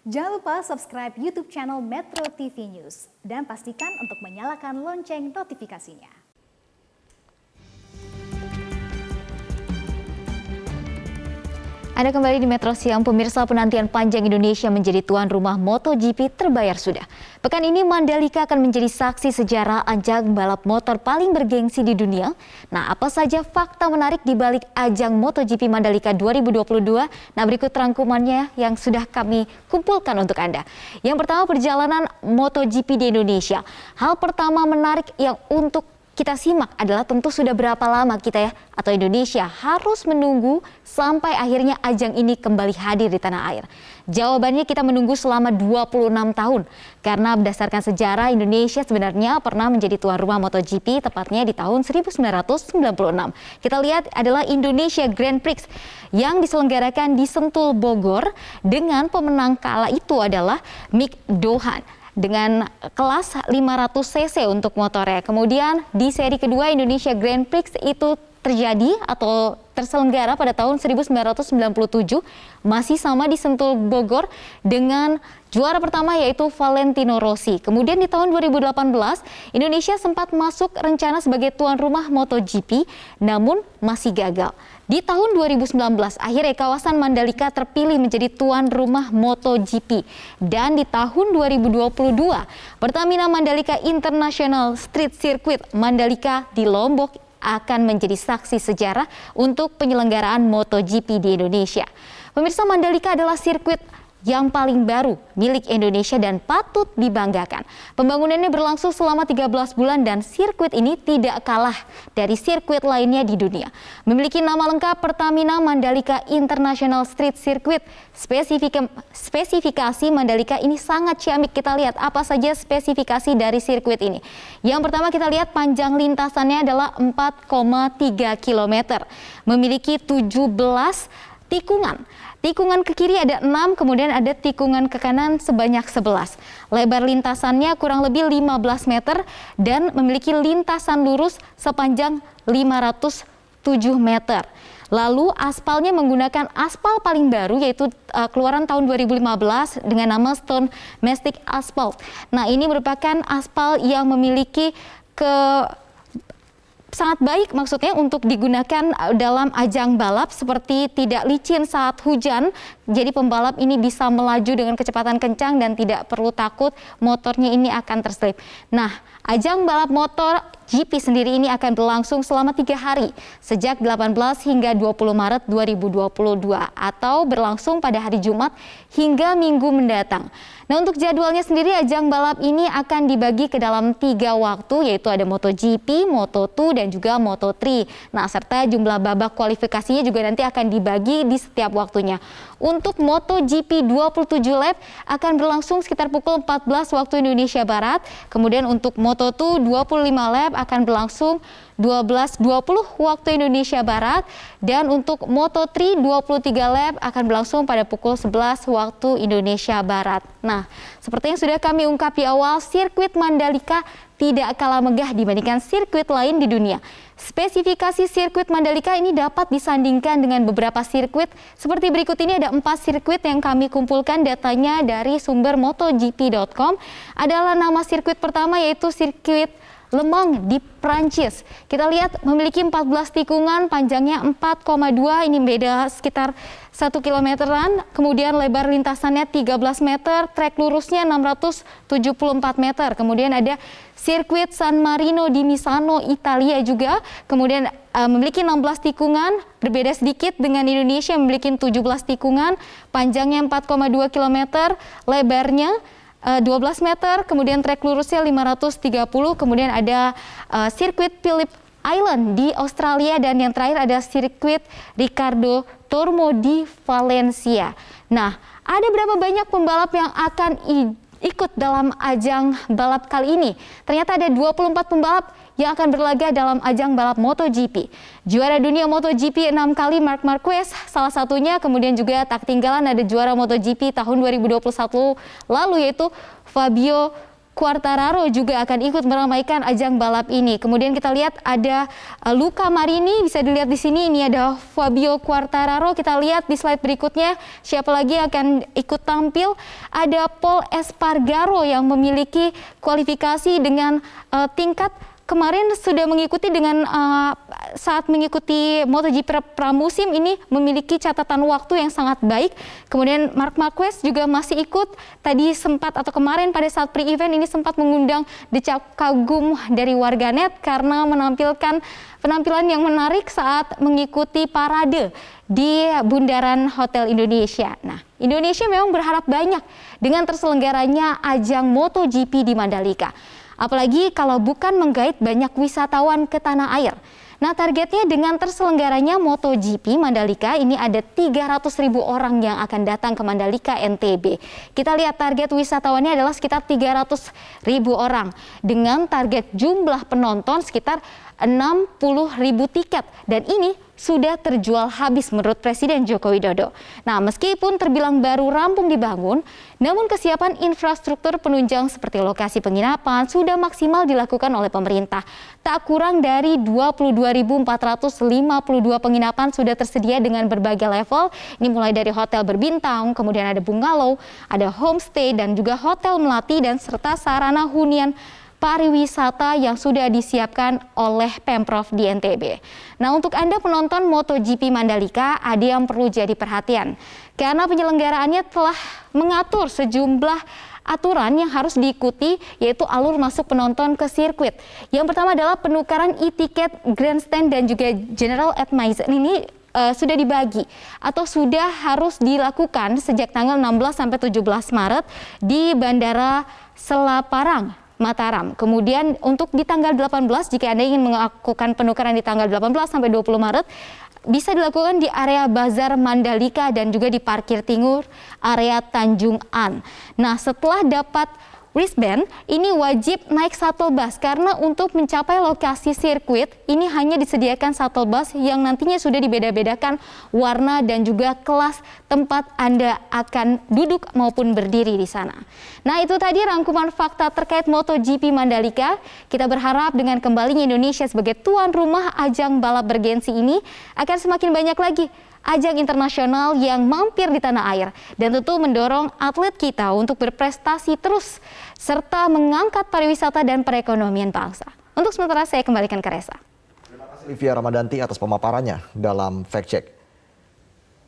Jangan lupa subscribe YouTube channel Metro TV News dan pastikan untuk menyalakan lonceng notifikasinya. Anda kembali di Metro Siang, pemirsa. Penantian panjang Indonesia menjadi tuan rumah MotoGP terbayar sudah. Pekan ini Mandalika akan menjadi saksi sejarah ajang balap motor paling bergengsi di dunia. Nah, apa saja fakta menarik di balik ajang MotoGP Mandalika 2022? Nah, berikut rangkumannya yang sudah kami kumpulkan untuk Anda. Yang pertama, perjalanan MotoGP di Indonesia. Hal pertama menarik yang untuk kita simak adalah tentu sudah berapa lama kita atau Indonesia harus menunggu sampai akhirnya ajang ini kembali hadir di tanah air. Jawabannya kita menunggu selama 26 tahun. Karena berdasarkan sejarah, Indonesia sebenarnya pernah menjadi tuan rumah MotoGP tepatnya di tahun 1996. Kita lihat adalah Indonesia Grand Prix yang diselenggarakan di Sentul, Bogor, dengan pemenang kala itu adalah Mick Doohan dengan kelas 500 cc untuk motornya. Kemudian di seri kedua Indonesia Grand Prix itu terjadi atau terselenggara pada tahun 1997, masih sama di Sentul, Bogor, dengan juara pertama yaitu Valentino Rossi. Kemudian di tahun 2018 Indonesia sempat masuk rencana sebagai tuan rumah MotoGP, namun masih gagal. Di tahun 2019 akhirnya kawasan Mandalika terpilih menjadi tuan rumah MotoGP, dan di tahun 2022 Pertamina Mandalika International Street Circuit Mandalika di Lombok akan menjadi saksi sejarah untuk penyelenggaraan MotoGP di Indonesia. Pemirsa, Mandalika adalah sirkuit yang paling baru milik Indonesia dan patut dibanggakan. Pembangunannya berlangsung selama 13 bulan dan sirkuit ini tidak kalah dari sirkuit lainnya di dunia. Memiliki nama lengkap Pertamina Mandalika International Street Circuit. Spesifikasi Mandalika ini sangat ciamik. Kita lihat apa saja spesifikasi dari sirkuit ini. Yang pertama kita lihat panjang lintasannya adalah 4,3 km. Memiliki 17 tikungan. Tikungan ke kiri ada 6, kemudian ada tikungan ke kanan sebanyak 11. Lebar lintasannya kurang lebih 15 meter dan memiliki lintasan lurus sepanjang 507 meter. Lalu aspalnya menggunakan aspal paling baru yaitu keluaran tahun 2015 dengan nama Stone Mastic Asphalt. Nah, ini merupakan aspal yang memiliki sangat baik maksudnya untuk digunakan dalam ajang balap, seperti tidak licin saat hujan. Jadi pembalap ini bisa melaju dengan kecepatan kencang dan tidak perlu takut motornya ini akan terselip. Nah, ajang balap motor GP sendiri ini akan berlangsung selama 3 hari sejak 18 hingga 20 Maret 2022 atau berlangsung pada hari Jumat hingga Minggu mendatang. Nah, untuk jadwalnya sendiri ajang balap ini akan dibagi ke dalam 3 waktu, yaitu ada MotoGP, Moto2 dan juga Moto3. Nah, serta jumlah babak kualifikasinya juga nanti akan dibagi di setiap waktunya. Untuk MotoGP 27 lap akan berlangsung sekitar pukul 14 waktu Indonesia Barat. Kemudian untuk Moto2 25 lap akan berlangsung 12.20 waktu Indonesia Barat, dan untuk Moto3 23 lap akan berlangsung pada pukul 11 waktu Indonesia Barat. Nah, seperti yang sudah kami ungkap di awal, sirkuit Mandalika tidak kalah megah dibandingkan sirkuit lain di dunia. Spesifikasi sirkuit Mandalika ini dapat disandingkan dengan beberapa sirkuit. Seperti berikut ini ada 4 sirkuit yang kami kumpulkan datanya dari sumber MotoGP.com. Adalah nama sirkuit pertama yaitu sirkuit Le Mans di Prancis. Kita lihat memiliki 14 tikungan, panjangnya 4,2, ini beda sekitar 1 kilometeran. Kemudian lebar lintasannya 13 meter, trek lurusnya 674 meter. Kemudian ada sirkuit San Marino di Misano, Italia juga. Kemudian memiliki 16 tikungan, berbeda sedikit dengan Indonesia memiliki 17 tikungan, panjangnya 4,2 km, lebarnya 12 meter, kemudian trek lurusnya 530, kemudian ada sirkuit Phillip Island di Australia, dan yang terakhir ada sirkuit Ricardo Tormo di Valencia. Nah, ada berapa banyak pembalap yang akan ikut dalam ajang balap kali ini? Ternyata ada 24 pembalap yang akan berlaga dalam ajang balap MotoGP. Juara dunia MotoGP 6 kali Marc Marquez salah satunya, kemudian juga tak ketinggalan ada juara MotoGP tahun 2021 lalu yaitu Fabio Quartararo juga akan ikut meramaikan ajang balap ini. Kemudian kita lihat ada Luca Marini, bisa dilihat di sini. Ini ada Fabio Quartararo. Kita lihat di slide berikutnya siapa lagi yang akan ikut tampil. Ada Pol Espargaro yang memiliki kualifikasi dengan tingkat kemarin sudah mengikuti dengan saat mengikuti MotoGP pramusim ini memiliki catatan waktu yang sangat baik. Kemudian Marc Marquez juga masih ikut. Tadi sempat atau kemarin pada saat pre-event ini sempat mengundang decak kagum dari warganet karena menampilkan penampilan yang menarik saat mengikuti parade di Bundaran Hotel Indonesia. Nah, Indonesia memang berharap banyak dengan terselenggaranya ajang MotoGP di Mandalika. Apalagi kalau bukan menggait banyak wisatawan ke tanah air. Nah, targetnya dengan terselenggaranya MotoGP Mandalika ini ada 300.000 orang yang akan datang ke Mandalika NTB. Kita lihat target wisatawannya adalah sekitar 300.000 orang dengan target jumlah penonton sekitar 60.000 tiket, dan ini sudah terjual habis menurut Presiden Joko Widodo. Nah, meskipun terbilang baru rampung dibangun, namun kesiapan infrastruktur penunjang seperti lokasi penginapan sudah maksimal dilakukan oleh pemerintah. Tak kurang dari 22.452 penginapan sudah tersedia dengan berbagai level. Ini mulai dari hotel berbintang, kemudian ada bungalow, ada homestay, dan juga hotel melati, dan serta sarana hunian pariwisata yang sudah disiapkan oleh Pemprov di NTB. Nah, untuk Anda penonton MotoGP Mandalika, ada yang perlu jadi perhatian. Karena penyelenggaraannya telah mengatur sejumlah aturan yang harus diikuti, yaitu alur masuk penonton ke sirkuit. Yang pertama adalah penukaran e-tiket grandstand dan juga general admission ini sudah dibagi atau sudah harus dilakukan sejak tanggal 16 sampai 17 Maret di Bandara Selaparang, Mataram. Kemudian untuk di tanggal 18, jika Anda ingin melakukan penukaran di tanggal 18 sampai 20 Maret, bisa dilakukan di area Bazar Mandalika dan juga di parkir timur area Tanjung An. Nah, setelah dapat wristband, ini wajib naik shuttle bus karena untuk mencapai lokasi sirkuit ini hanya disediakan shuttle bus yang nantinya sudah dibeda-bedakan warna dan juga kelas tempat Anda akan duduk maupun berdiri di sana. Nah, itu tadi rangkuman fakta terkait MotoGP Mandalika. Kita berharap dengan kembalinya Indonesia sebagai tuan rumah ajang balap bergensi ini akan semakin banyak lagi ajang internasional yang mampir di tanah air dan tentu mendorong atlet kita untuk berprestasi terus serta mengangkat pariwisata dan perekonomian bangsa. Untuk sementara saya kembalikan ke Reza. Terima kasih Livia Ramadanti atas pemaparannya dalam Fact Check.